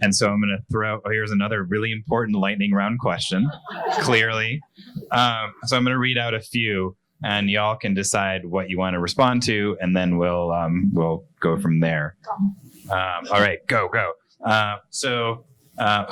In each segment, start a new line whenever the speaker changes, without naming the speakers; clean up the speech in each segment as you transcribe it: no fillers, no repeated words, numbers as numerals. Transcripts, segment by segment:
And so I'm going to here's another really important lightning round question, clearly. So I'm going to read out a few, and y'all can decide what you want to respond to, and then we'll go from there. All right, go. So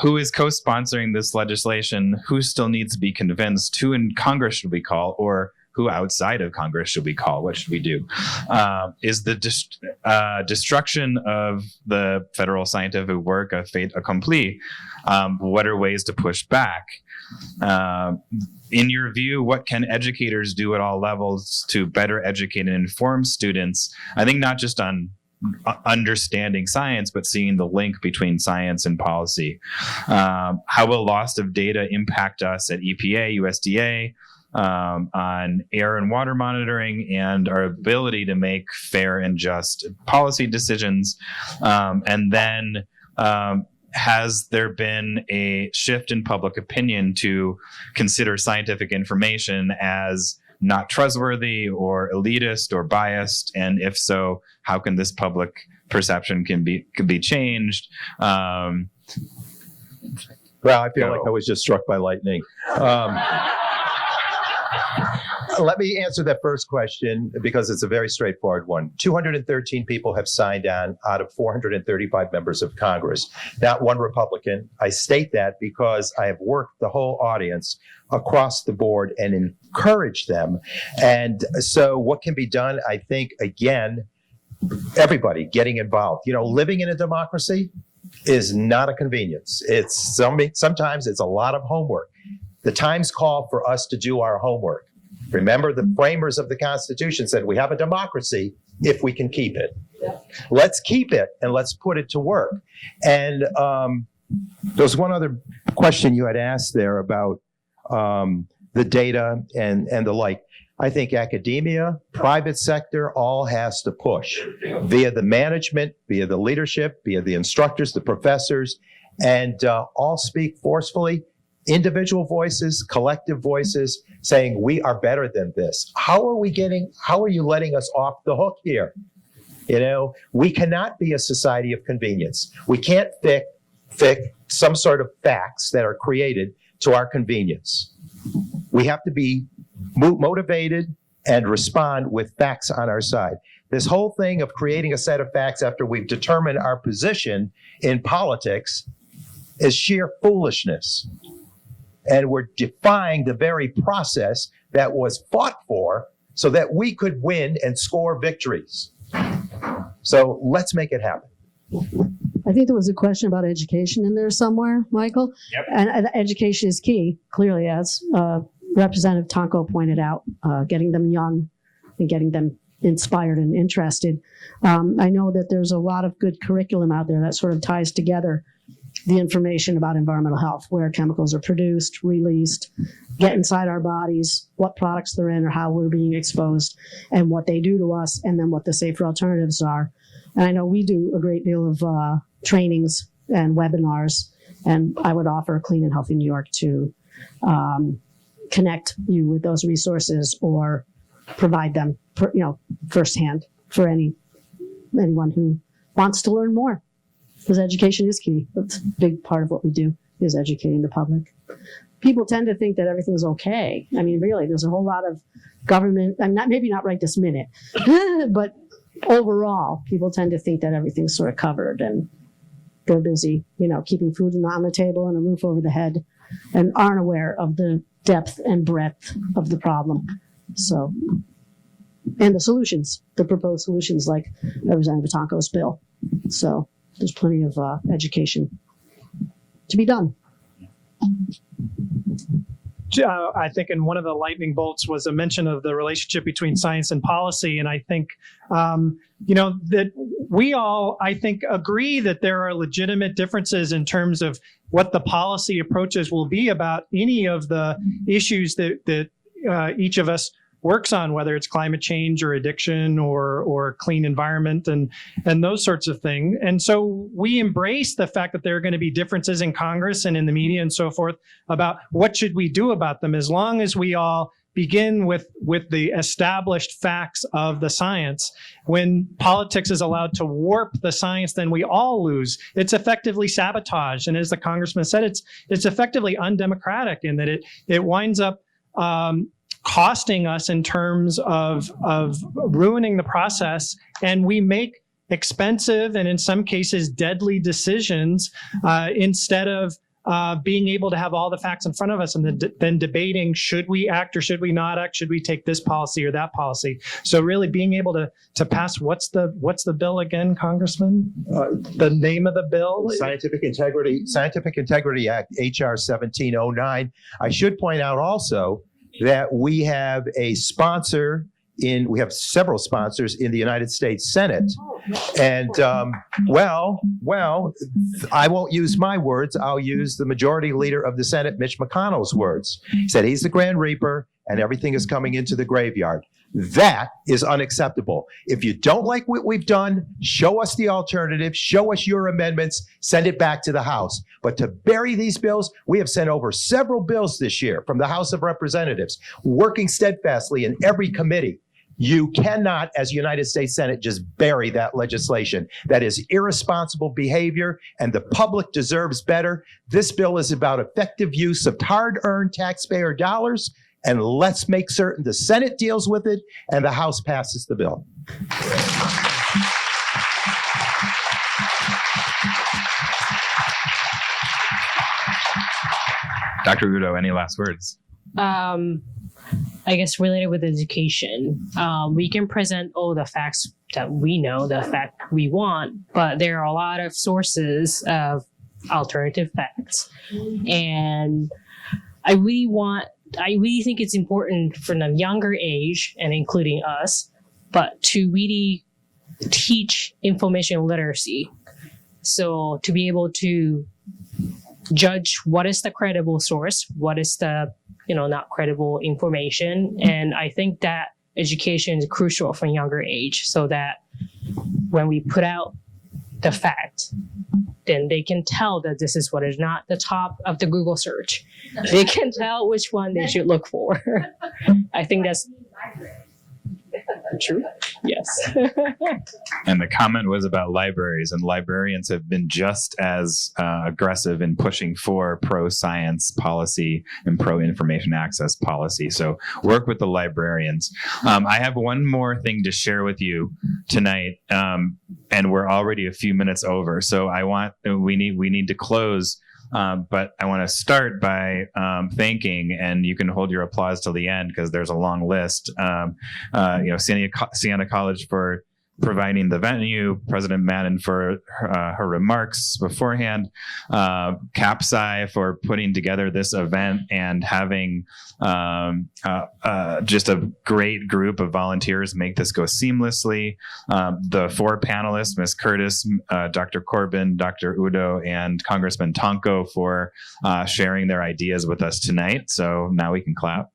who is co-sponsoring this legislation? Who still needs to be convinced? Who in Congress should we call? Or who outside of Congress should we call? What should we do? Is the destruction of the federal scientific work a fait accompli? What are ways to push back? In your view, what can educators do at all levels to better educate and inform students? I think not just on understanding science, but seeing the link between science and policy. How will loss of data impact us at EPA, USDA, on air and water monitoring and our ability to make fair and just policy decisions? And then has there been a shift in public opinion to consider scientific information as not trustworthy or elitist or biased? And if so, how can this public perception can be changed?
Well, I feel like I was just struck by lightning. Let me answer that first question because it's a very straightforward one. 213 people have signed on out of 435 members of Congress, not one Republican. I state that because I have worked the whole audience across the board and encouraged them. And so what can be done? I think, again, everybody getting involved. You know, living in a democracy is not a convenience. Sometimes it's a lot of homework. The times call for us to do our homework. Remember, the framers of the Constitution said we have a democracy if we can keep it. Yeah. Let's keep it and let's put it to work. And there was one other question you had asked there about the data and the like. I think academia, private sector, all has to push via the management, via the leadership, via the instructors, the professors, and all speak forcefully. Individual voices, collective voices saying we are better than this. How are you letting us off the hook here? You know, we cannot be a society of convenience. We can't fix some sort of facts that are created to our convenience. We have to be motivated and respond with facts on our side. This whole thing of creating a set of facts after we've determined our position in politics is sheer foolishness. And we're defying the very process that was fought for so that we could win and score victories. So let's make it happen.
I think there was a question about education in there somewhere, Michael.
Yep.
And education is key, clearly, as Representative Tonko pointed out, getting them young and getting them inspired and interested. I know that there's a lot of good curriculum out there that sort of ties together the information about environmental health, where chemicals are produced, released, get inside our bodies, what products they're in or how we're being exposed, and what they do to us, and then what the safer alternatives are. And I know we do a great deal of trainings and webinars, and I would offer Clean and Healthy New York to connect you with those resources or provide them, firsthand for anyone who wants to learn more. Because education is key. That's a big part of what we do, is educating the public. People tend to think that everything's okay. I mean, really, there's a whole lot of government, maybe not right this minute, but overall, people tend to think that everything's sort of covered and they're busy, keeping food on the table and a roof over the head and aren't aware of the depth and breadth of the problem. So, and the solutions, the proposed solutions like Representative Tonko's bill. So, there's plenty of education to be done.
I think in one of the lightning bolts was a mention of the relationship between science and policy. And I think, that we all, I think, agree that there are legitimate differences in terms of what the policy approaches will be about any of the issues that each of us works on, whether it's climate change or addiction or clean environment and those sorts of things. And so we embrace the fact that there are going to be differences in Congress and in the media and so forth about what should we do about them, as long as we all begin with the established facts of the science. When politics is allowed to warp the science, then we all lose. It's effectively sabotage. And as the congressman said, it's effectively undemocratic in that it winds up costing us in terms of ruining the process. And we make expensive and in some cases deadly decisions instead of being able to have all the facts in front of us and then debating, should we act or should we not act? Should we take this policy or that policy? So really being able to pass, what's the bill again, Congressman? The name of the bill?
Scientific Integrity Act, HR 1709. I should point out also that we have a sponsor we have several sponsors in the United States Senate. And, well, I won't use my words. I'll use the majority leader of the Senate, Mitch McConnell's words. He said he's the Grand Reaper and everything is coming into the graveyard. That is unacceptable. If you don't like what we've done, show us the alternative, show us your amendments, send it back to the House. But to bury these bills, we have sent over several bills this year from the House of Representatives, working steadfastly in every committee. You cannot, as United States Senate, just bury that legislation. That is irresponsible behavior, and the public deserves better. This bill is about effective use of hard-earned taxpayer dollars, and let's make certain the Senate deals with it and the House passes the bill.
Dr. Udo, any last words?
I guess related with education, we can present all the facts that we know, the fact we want, but there are a lot of sources of alternative facts. And I really think it's important from the younger age, and including us, but to really teach information literacy. So to be able to judge what is the credible source, what is the not credible information. And I think that education is crucial from younger age so that when we put out the fact, then they can tell that this is what is not the top of the Google search. They can tell which one they should look for. I think that's true. Yes.
And the comment was about libraries, and librarians have been just as aggressive in pushing for pro-science policy and pro-information access policy. So work with the librarians. I have one more thing to share with you tonight, and we're already a few minutes over. So we need to close. But I want to start by thanking, and you can hold your applause till the end because there's a long list. Siena College for providing the venue, President Madden for her remarks beforehand, CapSci for putting together this event and having just a great group of volunteers make this go seamlessly. The four panelists, Ms. Curtis, Dr. Corbin, Dr. Udo, and Congressman Tonko for sharing their ideas with us tonight. So now we can clap.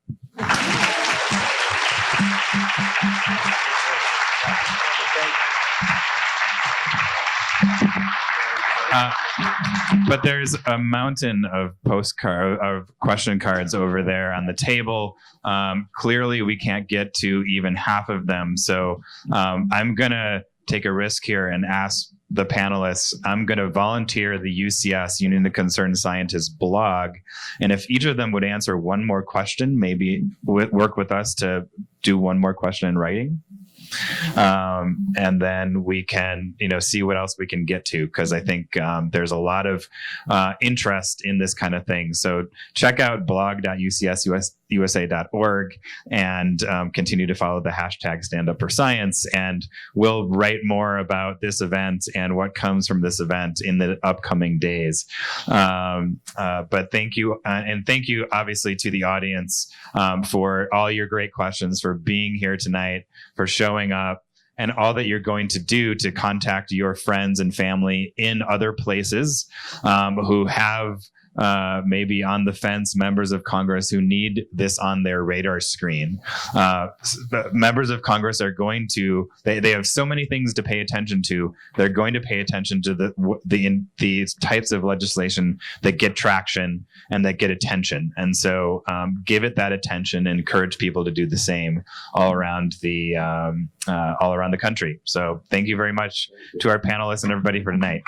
But there's a mountain of question cards over there on the table. Clearly, we can't get to even half of them. So I'm going to take a risk here and ask the panelists. I'm going to volunteer the UCS, Union of Concerned Scientists blog. And if each of them would answer one more question, maybe work with us to do one more question in writing. And then we can, see what else we can get to, because I think there's a lot of interest in this kind of thing. So check out blog.ucsusa.org and continue to follow the hashtag Stand Up for Science. And we'll write more about this event and what comes from this event in the upcoming days. But thank you. And thank you, obviously, to the audience for all your great questions, for being here tonight, for showing up, and all that you're going to do to contact your friends and family in other places who have maybe on the fence members of Congress who need this on their radar screen. Members of Congress are going to, they have so many things to pay attention to. They're going to pay attention to the types of legislation that get traction and that get attention. And so give it that attention and encourage people to do the same all around the country. So thank you very much to our panelists and everybody for tonight.